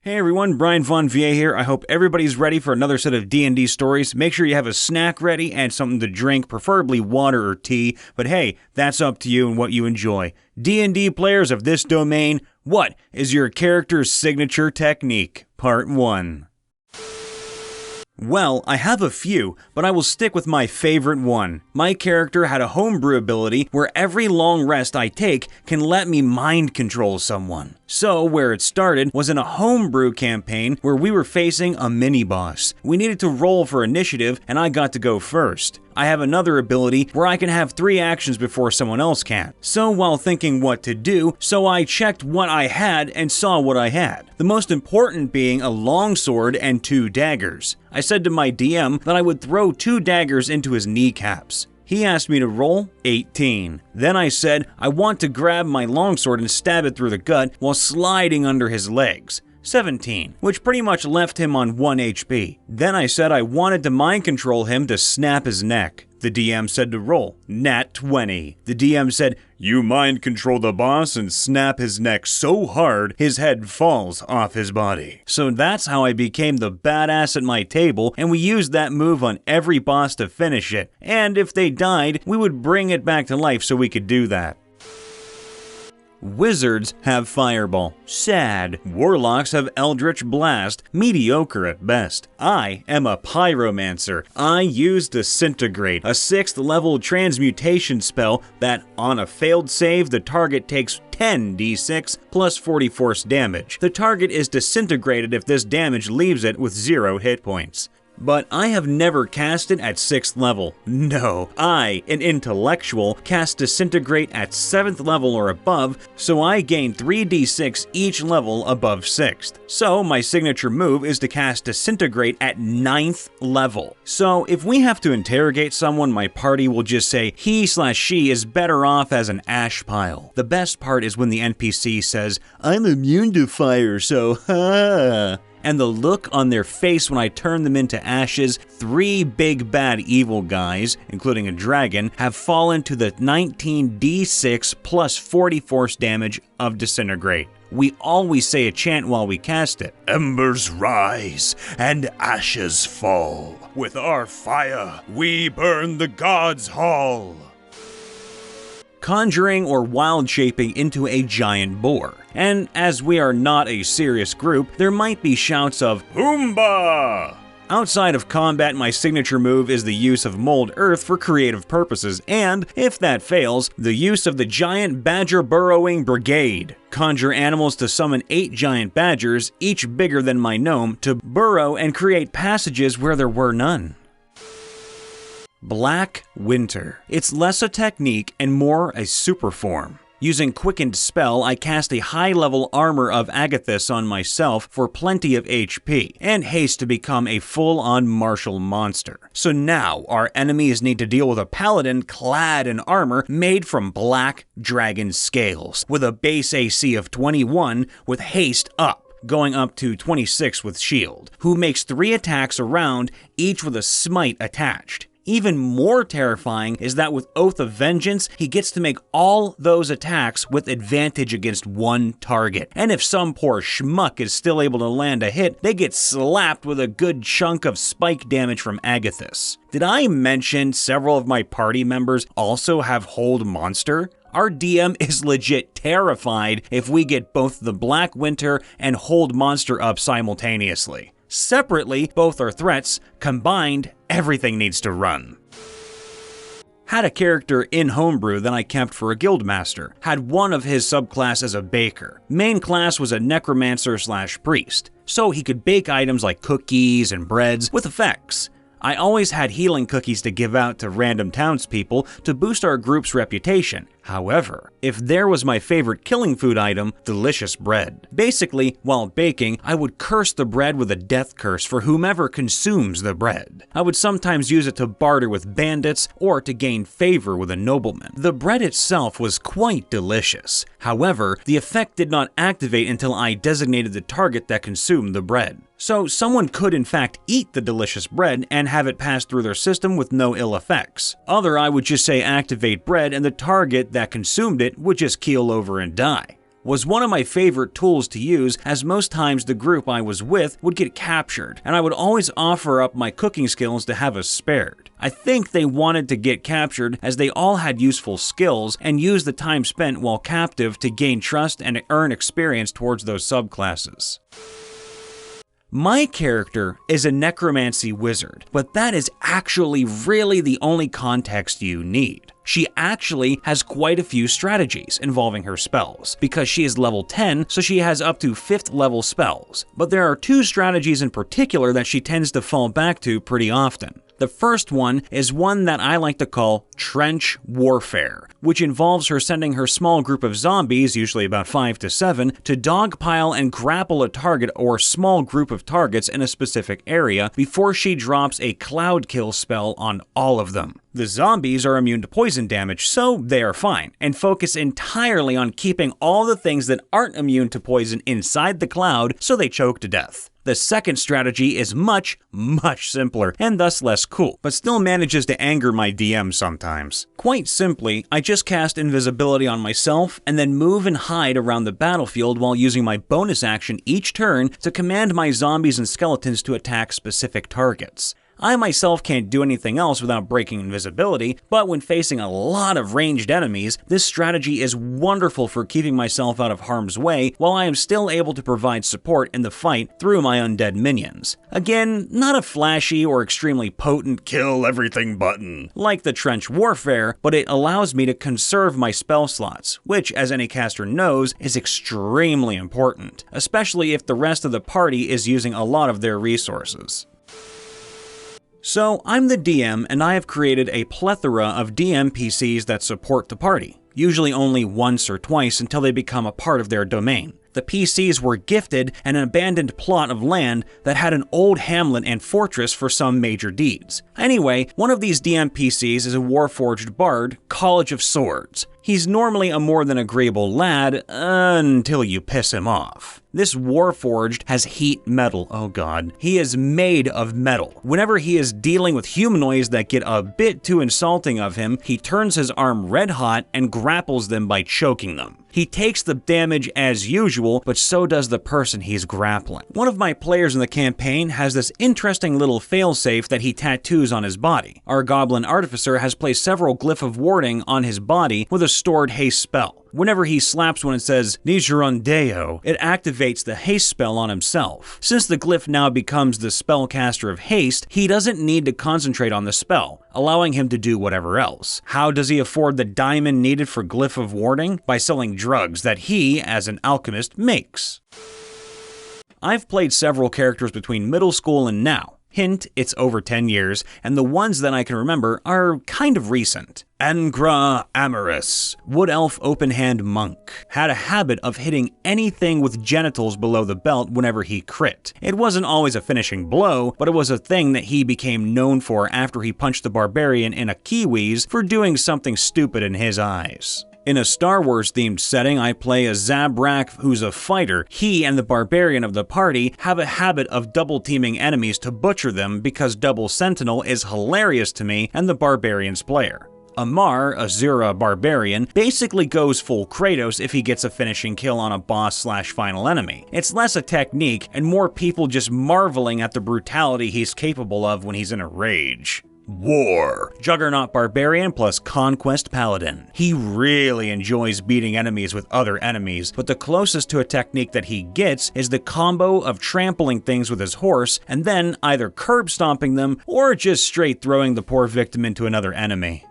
Hey everyone, Brian Von VA here. I hope everybody's ready for another set of D&D stories. Make sure you have a snack ready and something to drink, preferably water or tea. But hey, that's up to you and what you enjoy. D&D players of this domain, what is your character's signature technique? Part 1. Well, I have a few, but I will stick with my favorite one. My character had a homebrew ability where every long rest I take can let me mind control someone. So, where it started was in a homebrew campaign where we were facing a mini-boss. We needed to roll for initiative, and I got to go first. I have another ability where I can have 3 actions before someone else can. So while thinking what to do, I checked what I had and saw what I had. The most important being a longsword and 2 daggers. I said to my DM that I would throw 2 daggers into his kneecaps. He asked me to roll 18. Then I said I want to grab my longsword and stab it through the gut while sliding under his legs. 17, which pretty much left him on 1 HP. Then I said I wanted to mind control him to snap his neck. The DM said to roll. Nat 20. The DM said, "You mind control the boss and snap his neck so hard his head falls off his body." So that's how I became the badass at my table, and we used that move on every boss to finish it. And if they died, we would bring it back to life so we could do that. Wizards have Fireball. Sad. Warlocks have Eldritch Blast. Mediocre at best. I am a pyromancer. I use Disintegrate, a 6th level transmutation spell that, on a failed save, the target takes 10d6 plus 40 force damage. The target is disintegrated if this damage leaves it with 0 hit points. But I have never cast it at 6th level. No, I, an intellectual, cast Disintegrate at 7th level or above, so I gain 3d6 each level above 6th. So my signature move is to cast Disintegrate at 9th level. So if we have to interrogate someone, my party will just say he/she is better off as an ash pile. The best part is when the NPC says, "I'm immune to fire, so ha." And the look on their face when I turn them into ashes. 3 big bad evil guys, including a dragon, have fallen to the 19d6 plus 40 force damage of Disintegrate. We always say a chant while we cast it. Embers rise and ashes fall. With our fire, we burn the gods' hall. Conjuring or wild shaping into a giant boar. And as we are not a serious group, there might be shouts of Pumbaa! Outside of combat, my signature move is the use of Mold Earth for creative purposes, and, if that fails, the use of the giant badger burrowing brigade. Conjure animals to summon 8 giant badgers, each bigger than my gnome, to burrow and create passages where there were none. Black Winter. It's less a technique and more a super form. Using Quickened Spell, I cast a high-level Armor of Agathis on myself for plenty of HP, and haste to become a full-on martial monster. So now, our enemies need to deal with a paladin clad in armor made from black dragon scales, with a base AC of 21 with haste up, going up to 26 with shield, who makes 3 attacks around, each with a smite attached. Even more terrifying is that with Oath of Vengeance, he gets to make all those attacks with advantage against 1 target. And if some poor schmuck is still able to land a hit, they get slapped with a good chunk of spike damage from Agathis. Did I mention several of my party members also have Hold Monster? Our DM is legit terrified if we get both the Black Winter and Hold Monster up simultaneously. Separately, both are threats. Combined, everything needs to run. Had a character in Homebrew that I kept for a guildmaster. Had one of his subclass as a baker. Main class was a necromancer/priest, so he could bake items like cookies and breads with effects. I always had healing cookies to give out to random townspeople to boost our group's reputation. However, if there was my favorite killing food item, delicious bread. Basically, while baking, I would curse the bread with a death curse for whomever consumes the bread. I would sometimes use it to barter with bandits or to gain favor with a nobleman. The bread itself was quite delicious. However, the effect did not activate until I designated the target that consumed the bread. So someone could in fact eat the delicious bread and have it pass through their system with no ill effects. Other I would just say activate bread and the target that consumed it would just keel over and die. was one of my favorite tools to use, as most times the group I was with would get captured, and I would always offer up my cooking skills to have us spared. I think they wanted to get captured as they all had useful skills and used the time spent while captive to gain trust and earn experience towards those subclasses. My character is a necromancy wizard, but that is actually really the only context you need. She actually has quite a few strategies involving her spells, because she is level 10, so she has up to 5th level spells. But there are 2 strategies in particular that she tends to fall back to pretty often. The first one is one that I like to call trench warfare, which involves her sending her small group of zombies, usually about 5 to 7, to dogpile and grapple a target or small group of targets in a specific area before she drops a cloud kill spell on all of them. The zombies are immune to poison damage, so they are fine, and focus entirely on keeping all the things that aren't immune to poison inside the cloud so they choke to death. The second strategy is much simpler, and thus less cool, but still manages to anger my DM sometimes. Quite simply, I just cast invisibility on myself, and then move and hide around the battlefield while using my bonus action each turn to command my zombies and skeletons to attack specific targets. I myself can't do anything else without breaking invisibility, but when facing a lot of ranged enemies, this strategy is wonderful for keeping myself out of harm's way while I am still able to provide support in the fight through my undead minions. Again, not a flashy or extremely potent kill everything button like the trench warfare, but it allows me to conserve my spell slots, which, as any caster knows, is extremely important, especially if the rest of the party is using a lot of their resources. So, I'm the DM, and I have created a plethora of DMPCs that support the party, usually only once or twice until they become a part of their domain. The PCs were gifted an abandoned plot of land that had an old hamlet and fortress for some major deeds. Anyway, one of these DMPCs is a warforged bard, College of Swords. He's normally a more than agreeable lad, until you piss him off. This warforged has heat metal, oh god. He is made of metal. Whenever he is dealing with humanoids that get a bit too insulting of him, he turns his arm red hot and grapples them by choking them. He takes the damage as usual, but so does the person he's grappling. One of my players in the campaign has this interesting little failsafe that he tattoos on his body. Our goblin artificer has placed several glyph of warding on his body with a stored haste spell. Whenever he slaps one and says, Nigerondeo, it activates the haste spell on himself. Since the glyph now becomes the spellcaster of haste, he doesn't need to concentrate on the spell, allowing him to do whatever else. How does he afford the diamond needed for glyph of warding? By selling drugs that he, as an alchemist, makes. I've played several characters between middle school and now. Hint, it's over 10 years, and the ones that I can remember are kind of recent. Angra Amaris, Wood Elf Open Hand Monk, had a habit of hitting anything with genitals below the belt whenever he crit. It wasn't always a finishing blow, but it was a thing that he became known for after he punched the barbarian in a Kiwis for doing something stupid in his eyes. In a Star Wars themed setting, I play a Zabrak who's a fighter. He and the barbarian of the party have a habit of double teaming enemies to butcher them because double sentinel is hilarious to me and the barbarian's player. Amar, a Zura barbarian, basically goes full Kratos if he gets a finishing kill on a boss/final enemy. It's less a technique and more people just marveling at the brutality he's capable of when he's in a rage. War. Juggernaut Barbarian plus Conquest Paladin. He really enjoys beating enemies with other enemies, but the closest to a technique that he gets is the combo of trampling things with his horse and then either curb stomping them or just straight throwing the poor victim into another enemy.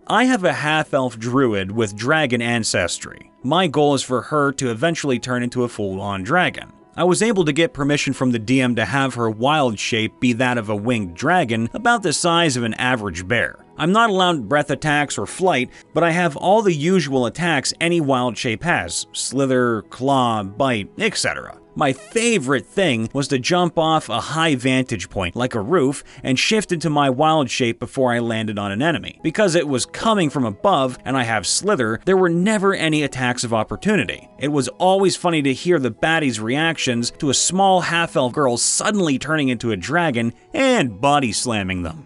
I have a half-elf druid with dragon ancestry. My goal is for her to eventually turn into a full-on dragon. I was able to get permission from the DM to have her wild shape be that of a winged dragon, about the size of an average bear. I'm not allowed breath attacks or flight, but I have all the usual attacks any wild shape has: slither, claw, bite, etc. My favorite thing was to jump off a high vantage point, like a roof, and shift into my wild shape before I landed on an enemy. Because it was coming from above and I have slither, there were never any attacks of opportunity. It was always funny to hear the baddie's reactions to a small half-elf girl suddenly turning into a dragon and body slamming them.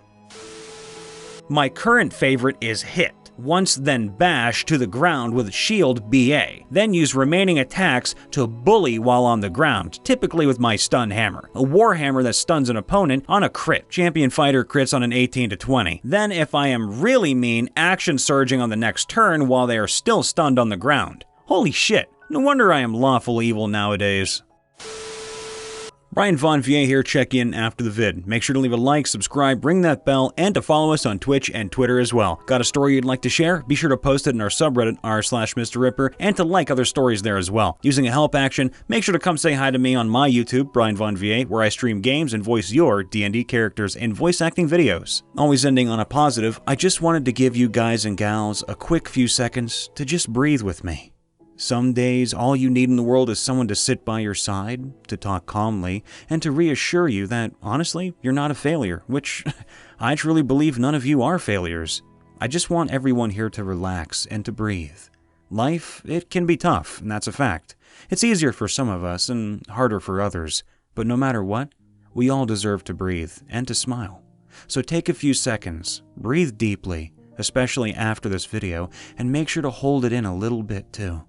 My current favorite is Hit. Once then bash to the ground with shield BA. Then use remaining attacks to bully while on the ground, typically with my stun hammer. A warhammer that stuns an opponent on a crit. Champion fighter crits on an 18 to 20. Then if I am really mean, action surging on the next turn while they are still stunned on the ground. Holy shit, no wonder I am lawful evil nowadays. Brian Von Vier here, check in after the vid. Make sure to leave a like, subscribe, ring that bell, and to follow us on Twitch and Twitter as well. Got a story you'd like to share? Be sure to post it in our subreddit r/MrRipper and to like other stories there as well. Using a help action, make sure to come say hi to me on my YouTube, Brian Von Vier, where I stream games and voice your D&D characters in voice acting videos. Always ending on a positive, I just wanted to give you guys and gals a quick few seconds to just breathe with me. Some days, all you need in the world is someone to sit by your side, to talk calmly, and to reassure you that, honestly, you're not a failure, which I truly believe none of you are failures. I just want everyone here to relax and to breathe. Life, it can be tough, and that's a fact. It's easier for some of us and harder for others, but no matter what, we all deserve to breathe and to smile. So take a few seconds, breathe deeply, especially after this video, and make sure to hold it in a little bit too.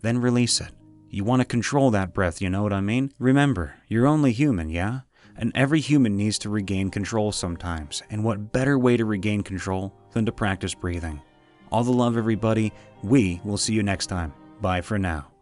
Then release it. You want to control that breath, you know what I mean? Remember, you're only human, yeah? And every human needs to regain control sometimes, and what better way to regain control than to practice breathing? All the love, everybody. We will see you next time. Bye for now.